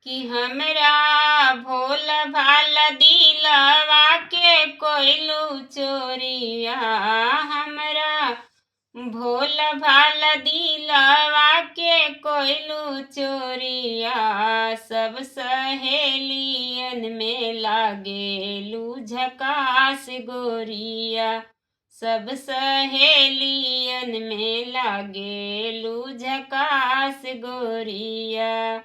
कि हमरा भोल भाल दिलवा के कोइलू चोरिया। हमरा भोल भाल दिलवा के कोइलू चोरिया। सब सहेलियन में लागेलू झकास गोरिया। सब सहेलियन में लागेलू झकास गोरिया।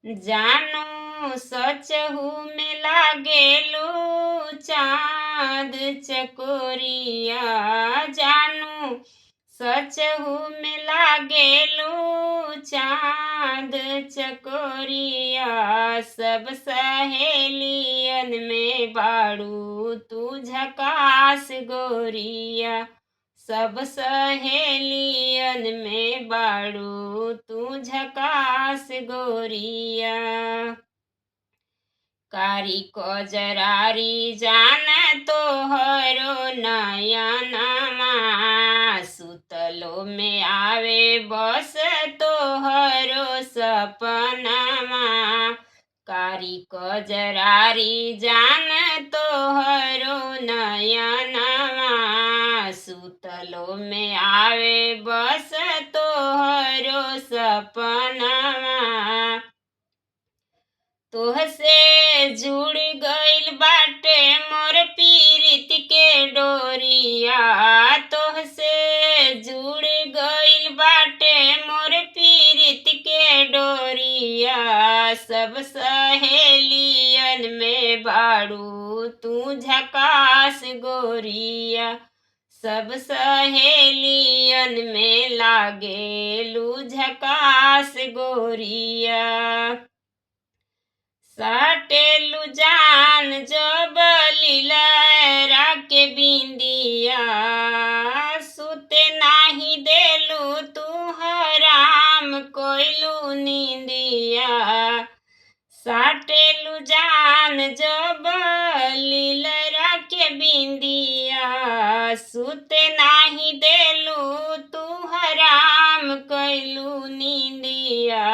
जानू सचहू में लागेलू चाँद चकोरिया। जानू सचहू में लागेलू चाँद चकोरिया। सब सहेलियन में बाड़ू तू झकास गोरिया। सब सहेलियन में बाड़ू तू झकास गोरिया। कारी कजरारी जान तोहरो नयनमा। सुतलो में आवे बस तोहरो सपनमा। कारी कजरारी जान तोहरो नयनमा। सुतलो में आवे बस तोहरो सपनमा। तोहसे जुड़ गइल बाटे मोर पीरित के डोरिया। तोहसे जुड़ गइल बाटे मोर पीरित के डोरिया। सब सहेलियन में बाड़ू तू झकास गोरिया। सब सहेलियन में लागेलू झकास गोरिया। साटेलू जान जब लीलरा के बिंदिया। सुते नाही देलू तू हराम कोइलू नींदिया। साटेलू जान जब लीलरा के बिंदिया। सुते नाही देलू तू हराम कोइलू नींदिया।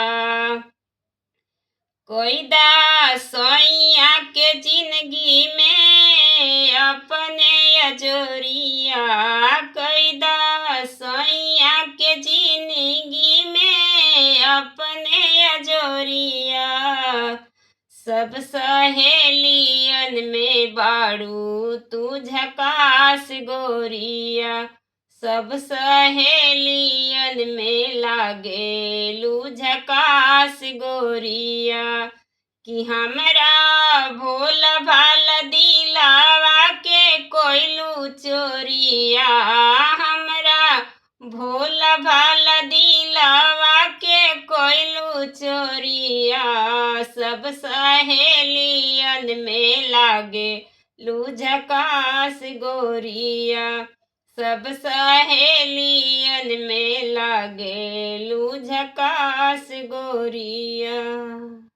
कोइदा सैया के जिंदगी में अपने अजोरिया। कोइदा सैया के जिंदगी में अपने अजोरिया। सब सहेलियन में बाड़ू तू झकास गोरिया। सब सहेलियन में लागेलू झकास गोरिया। कि हमरा भोल भाल दिलवा के कोइलू चोरिया। हमरा भोल भाल दिलवा के कोइलू चोरिया। सब सहेलियन में लागेलू झकास गोरिया। सब सहेलियन में लागेलू झकास गोरिया।